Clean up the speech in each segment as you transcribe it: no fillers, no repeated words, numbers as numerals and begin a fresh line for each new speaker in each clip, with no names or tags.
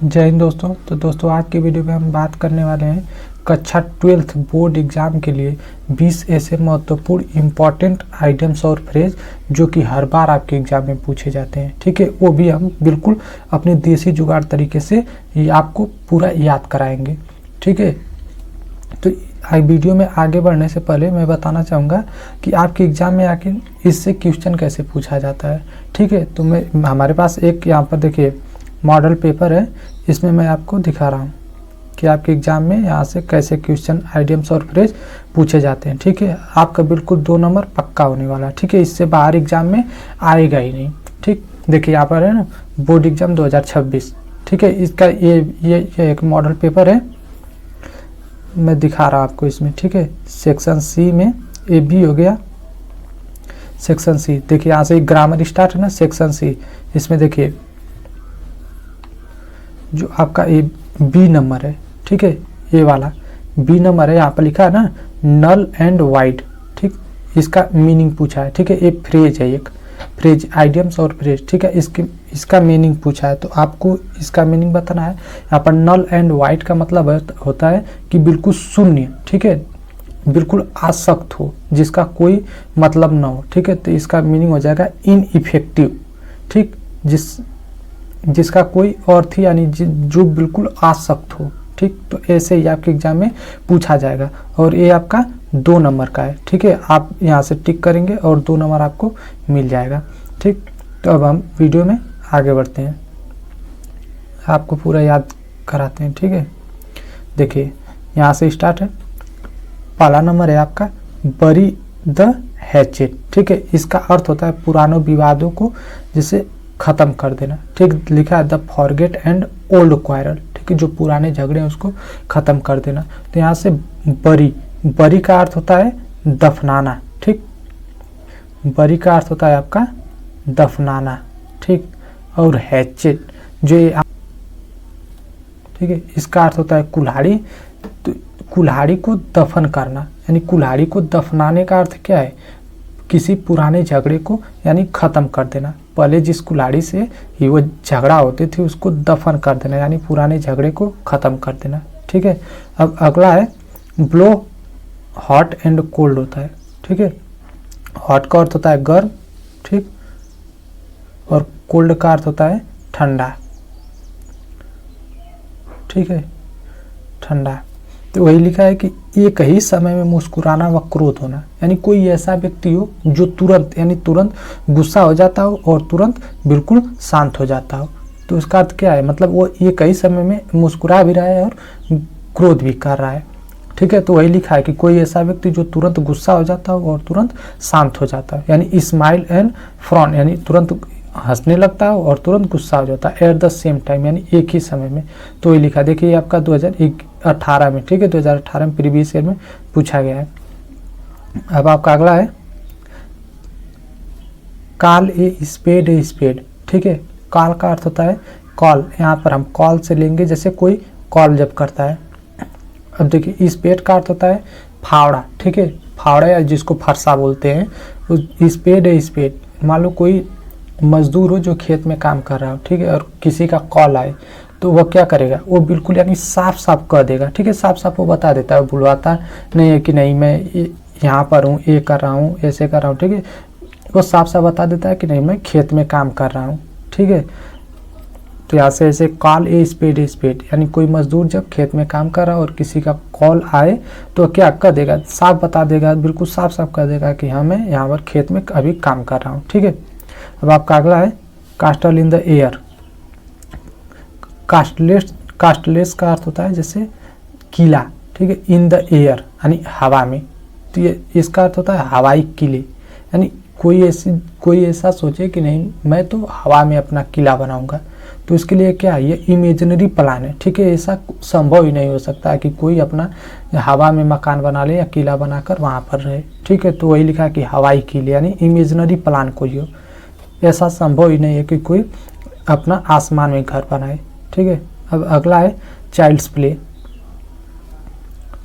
जय हिंद दोस्तों। तो दोस्तों आज की वीडियो में हम बात करने वाले हैं कक्षा 12th बोर्ड एग्जाम के लिए 20 ऐसे महत्वपूर्ण इम्पॉर्टेंट आइटम्स और फ्रेज जो कि हर बार आपके एग्जाम में पूछे जाते हैं। ठीक है, वो भी हम बिल्कुल अपने देसी जुगाड़ तरीके से आपको पूरा याद कराएंगे। ठीक है, तो वीडियो में आगे बढ़ने से पहले मैं बताना चाहूँगा कि आपके एग्जाम में आखिर इससे क्वेश्चन कैसे पूछा जाता है। ठीक है, तो हमारे पास एक यहाँ पर देखिए मॉडल पेपर है, इसमें मैं आपको दिखा रहा हूँ कि आपके एग्जाम में यहाँ से कैसे क्वेश्चन आइडियम्स और फ्रेज पूछे जाते हैं। ठीक है, आपका बिल्कुल 2 नंबर पक्का होने वाला है। ठीक है, इससे बाहर एग्जाम में आएगा ही नहीं। ठीक, देखिए यहाँ पर है ना बोर्ड एग्जाम 2026। ठीक है, इसका ये एक मॉडल पेपर है, मैं दिखा रहा हूँ आपको इसमें। ठीक है, सेक्शन सी में ए बी हो गया। सेक्शन सी देखिए यहाँ से ग्रामर स्टार्ट है ना, सेक्शन सी इसमें देखिए जो आपका ए बी नंबर है। ठीक है, ये वाला बी नंबर है, यहाँ पर लिखा है ना नल एंड वाइड। ठीक, इसका मीनिंग पूछा है। ठीक है, ये फ्रेज है, एक फ्रेज आइडियम्स और फ्रेज। ठीक है, इसका मीनिंग पूछा है तो आपको इसका मीनिंग बताना है। यहाँ पर नल एंड वाइड का मतलब होता है कि बिल्कुल शून्य। ठीक है, बिल्कुल आसक्त हो, जिसका कोई मतलब ना हो। ठीक है, तो इसका मीनिंग हो जाएगा इनइफेक्टिव। ठीक, जिसका कोई अर्थ यानी जो बिल्कुल आसक्त हो। ठीक, तो ऐसे ही आपके एग्जाम में पूछा जाएगा और ये आपका 2 नंबर का है। ठीक है, आप यहाँ से टिक करेंगे और 2 नंबर आपको मिल जाएगा। ठीक, तो अब हम वीडियो में आगे बढ़ते हैं, आपको पूरा याद कराते हैं। ठीक है, देखिए यहाँ से स्टार्ट है। पहला नंबर है आपका बरी द हैचेट। ठीक है, इसका अर्थ होता है पुरानों विवादों को जैसे खत्म कर देना। ठीक, लिखा है the forget and old quarrel. ठीक है, जो पुराने झगड़े हैं उसको खत्म कर देना। तो यहाँ से बरी का अर्थ होता है दफनाना। ठीक, बरी का अर्थ होता है आपका दफनाना। ठीक, और हैचेट जो ये ठीक है, इसका अर्थ होता है कुल्हाड़ी। तो कुल्हाड़ी को दफन करना यानी कुल्हाड़ी को दफनाने का अर्थ क्या है, किसी पुराने झगड़े को यानी खत्म कर देना। पहले जिस कुल्हाड़ी से ही वो झगड़ा होते थे उसको दफन कर देना यानी पुराने झगड़े को खत्म कर देना। ठीक है, अब अगला है ब्लो हॉट एंड कोल्ड होता है। ठीक है, हॉट का अर्थ होता है गर्म। ठीक, और कोल्ड का अर्थ होता है ठंडा। ठीक है, ठंडा। तो वही लिखा है कि एक ही समय में मुस्कुराना व क्रोध होना यानी कोई ऐसा व्यक्ति हो जो तुरंत गुस्सा हो जाता हो और तुरंत बिल्कुल शांत हो जाता हो। तो इसका अर्थ क्या है, मतलब वो एक ही समय में मुस्कुरा भी रहा है और क्रोध भी कर रहा है। ठीक है, तो वही लिखा है कि कोई ऐसा व्यक्ति जो तुरंत गुस्सा हो जाता हो और तुरंत शांत हो जाता है यानी स्माइल एंड फ्रॉन यानी तुरंत हंसने लगता हो और तुरंत गुस्सा हो जाता है एट द सेम टाइम यानी एक ही समय में। तो ये लिखा देखिए ये आपका 2018 में। ठीक है, 2018 में प्रीवियस ईयर में पूछा गया है। अब आपका अगला है कॉल ए स्पेड। ठीक है, कॉल का अर्थ होता है कॉल, यहाँ पर हम कॉल से लेंगे जैसे कोई कॉल जब करता है। अब देखिए स्पेड का अर्थ होता है फावड़ा। ठीक है, फावड़ा या जिसको फरसा बोलते हैं। स्पेड मान लो कोई मजदूर हो जो खेत में काम कर रहा हो। ठीक है, और किसी का कॉल आए तो वह क्या करेगा, वो बिल्कुल यानी साफ कह देगा। ठीक है, साफ वो बता देता है, बुलवाता नहीं है कि नहीं मैं यहाँ पर हूँ, ये कर रहा हूँ, ऐसे कर रहा हूँ। ठीक है, वो साफ बता देता है कि नहीं मैं खेत में काम कर रहा हूँ। ठीक है, तो यहाँ से ऐसे कॉल ए स्पेड यानी कोई मजदूर जब खेत में काम कर रहा है और किसी का कॉल आए तो क्या कह देगा, साफ बता देगा, बिल्कुल साफ कह देगा कि हाँ मैं यहाँ पर खेत में अभी काम कर रहा हूँ। ठीक है, अब आपका अगला है कास्टल इन द एयर। कास्टलेस का अर्थ होता है जैसे किला। ठीक है, इन द एयर यानी हवा में। तो ये इसका अर्थ होता है हवाई किले यानी कोई ऐसा सोचे कि नहीं मैं तो हवा में अपना किला बनाऊंगा। तो इसके लिए क्या है, ये इमेजिनरी प्लान है। ठीक है, ऐसा संभव ही नहीं हो सकता कि कोई अपना हवा में मकान बना ले या किला बनाकर वहाँ पर रहे। ठीक है, तो वही लिखा कि हवाई किले यानी इमेजिनरी प्लान कोई हो, ऐसा संभव ही नहीं है कि कोई अपना आसमान में घर बनाए। ठीक है, अब अगला है चाइल्ड्स प्ले।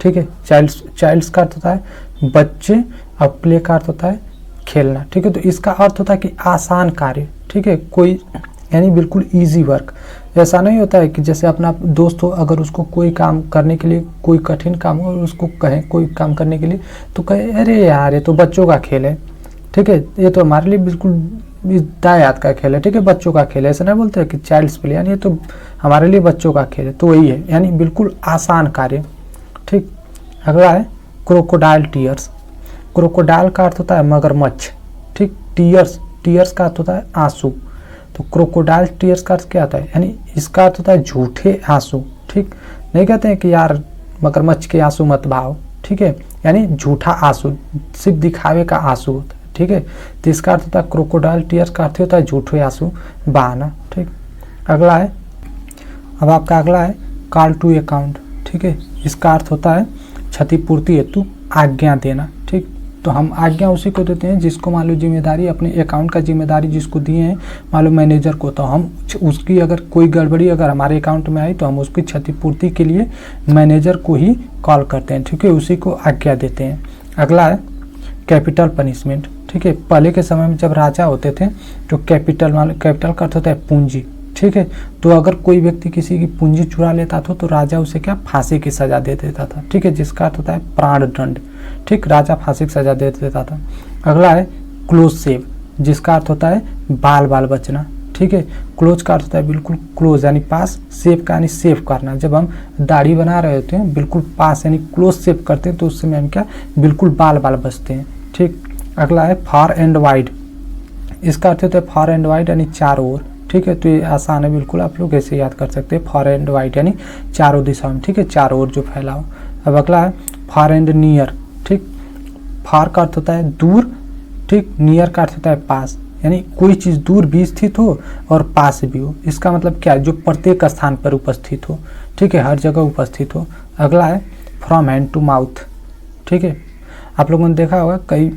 ठीक है, चाइल्ड्स का अर्थ होता है बच्चे और प्ले का अर्थ होता है खेलना। ठीक है, तो इसका अर्थ होता है कि आसान कार्य। ठीक है, कोई यानी बिल्कुल इजी वर्क। ऐसा नहीं होता है कि जैसे अपना दोस्त हो, अगर उसको कोई काम करने के लिए, कोई कठिन काम हो और उसको कहें कोई काम करने के लिए, तो कहे अरे यार ये तो बच्चों का खेल है, ठीक है, ये तो हमारे लिए बिल्कुल दायात का खेल है, ठीक है, बच्चों का खेल है। ऐसा नहीं बोलते हैं कि चाइल्ड्स प्ले, यानी ये तो हमारे लिए बच्चों का खेल है, तो वही है, यानी बिल्कुल आसान कार्य। ठीक, अगला है क्रोकोडाइल टीयर्स। क्रोकोडाइल का अर्थ होता है मगरमच्छ, ठीक, टीयर्स, टीयर्स का अर्थ होता है आंसू। तो क्रोकोडाइल टीयर्स का अर्थ क्या होता है, यानी इसका अर्थ होता है झूठे आंसू। ठीक, नहीं कहते हैं कि यार मगरमच्छ के आंसू मत बहाओ, ठीक है, यानी झूठा आंसू, सिर्फ दिखावे का आंसू होता है। ठीक है, तो इसका अर्थ होता है क्रोकोडाइल टीयर्स का अर्थ होता है झूठे आंसू बहाना। ठीक, अगला है, अब आपका अगला है कॉल टू अकाउंट। ठीक है, इसका अर्थ होता है क्षतिपूर्ति हेतु आज्ञा देना। ठीक, तो हम आज्ञा उसी को देते हैं जिसको मान लो जिम्मेदारी, अपने अकाउंट का जिम्मेदारी जिसको दिए हैं मान लो मैनेजर को, तो हम उसकी अगर कोई गड़बड़ी अगर हमारे अकाउंट में आई तो हम उसकी क्षतिपूर्ति के लिए मैनेजर को ही कॉल करते हैं। ठीक है, उसी को आज्ञा देते हैं। अगला है कैपिटल पनिशमेंट। ठीक है, पहले के समय में जब राजा होते थे तो कैपिटल का अर्थ होता है पूंजी। ठीक है, तो अगर कोई व्यक्ति किसी की पूंजी चुरा लेता था तो राजा उसे क्या फांसी की सजा दे देता था। ठीक है, जिसका अर्थ होता है प्राण दंड। ठीक, राजा फांसी की सजा दे देता था। अगला है क्लोज सेव, जिसका अर्थ होता है बाल बाल बचना। ठीक है, क्लोज का अर्थ होता है बिल्कुल क्लोज यानी पास, सेव का यानी सेव करना। जब हम दाढ़ी बना रहे होते हैं बिल्कुल पास यानी क्लोज सेव करते हैं तो उस समय हम क्या बिल्कुल बाल बाल बचते हैं। ठीक, अगला है फार एंड वाइड। इसका अर्थ होता है फार एंड वाइड यानी चारों ओर। ठीक है, तो ये आसान है, बिल्कुल आप लोग ऐसे याद कर सकते हैं, फार एंड वाइड यानी चारों दिशाओं में। ठीक है, चारों ओर जो फैला हो। अब अगला है फार एंड नियर। ठीक, फार का अर्थ होता है दूर, ठीक, नियर का अर्थ होता है पास, यानी कोई चीज़ दूर भी स्थित हो और पास भी हो। इसका मतलब क्या है, जो प्रत्येक स्थान पर उपस्थित हो। ठीक है, हर जगह उपस्थित हो। अगला है फ्रॉम हैंड टू माउथ। ठीक है, आप लोगों ने देखा होगा कई,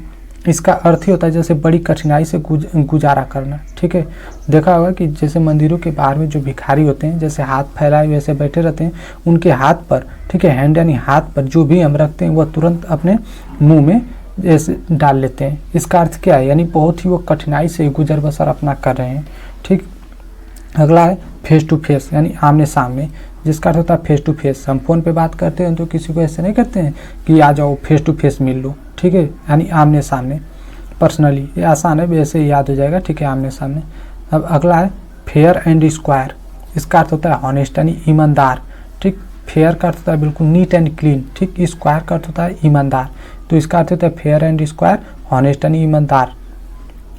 इसका अर्थ ही होता है जैसे बड़ी कठिनाई से गुजारा करना। ठीक है, देखा होगा कि जैसे मंदिरों के बाहर में जो भिखारी होते हैं जैसे हाथ फैलाए वैसे बैठे रहते हैं, उनके हाथ पर, ठीक है, हैंड यानी हाथ पर जो भी हम रखते हैं वह तुरंत अपने मुंह में ऐसे डाल लेते हैं। इसका अर्थ क्या है, यानी बहुत ही वो कठिनाई से गुजर बसर अपना कर रहे हैं। ठीक, अगला है फेस टू फेस यानी आमने सामने, जिसका अर्थ होता है फेस टू फेस। हम फोन पे बात करते हैं तो किसी को ऐसे नहीं करते हैं कि आ जाओ फेस टू फेस मिल लो। ठीक है, यानी आमने सामने पर्सनली, ये आसान है, वैसे ही याद हो जाएगा। ठीक है, आमने सामने। अब अगला है फेयर एंड स्क्वायर। इसका अर्थ होता है हॉनेस्ट यानी ईमानदार। ठीक, फेयर का अर्थ होता है बिल्कुल नीट एंड क्लीन। ठीक, स्क्वायर का अर्थ होता है ईमानदार, तो इसका अर्थ होता है फेयर एंड स्क्वायर, हॉनेस्ट यानी ईमानदार।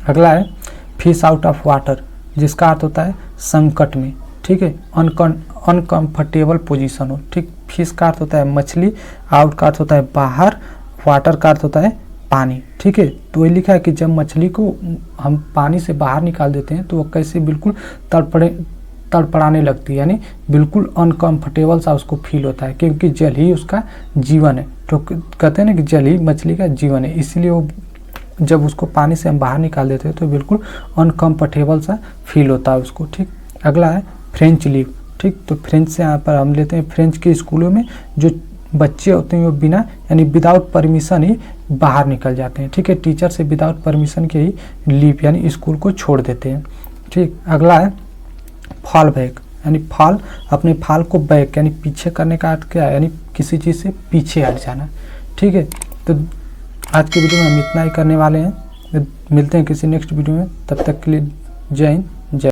अगला है फिश आउट ऑफ वाटर, जिसका अर्थ होता है संकट में। ठीक है, अनकंफर्टेबल पोजीशन हो। ठीक, फिश का अर्थ होता है मछली, आउट का अर्थ होता है बाहर, वाटर का अर्थ होता है पानी। ठीक है, तो ये लिखा है कि जब मछली को हम पानी से बाहर निकाल देते हैं तो वो कैसे बिल्कुल तड़पड़ाने लगती है, यानी बिल्कुल अनकंफर्टेबल सा उसको फील होता है, क्योंकि जल ही उसका जीवन है। तो कहते हैं ना कि जल ही मछली का जीवन है, इसलिए वो जब उसको पानी से हम बाहर निकाल देते हैं तो बिल्कुल अनकंफर्टेबल सा फील होता है उसको। ठीक, अगला है फ्रेंच लीव। ठीक, तो फ्रेंच से यहाँ पर हम लेते हैं, फ्रेंच के स्कूलों में जो बच्चे होते हैं वो बिना यानी विदाउट परमिशन ही बाहर निकल जाते हैं। ठीक है, टीचर से विदाउट परमिशन के ही लीव यानी स्कूल को छोड़ देते हैं। ठीक, अगला है फॉल बैक, यानी फॉल, अपने फॉल को बैक यानी पीछे करने का अर्थ क्या है, यानी किसी चीज़ से पीछे हट जाना। ठीक है, तो आज की वीडियो में हम इतना ही करने वाले हैं, मिलते हैं किसी नेक्स्ट वीडियो में, तब तक के लिए जय हिंद।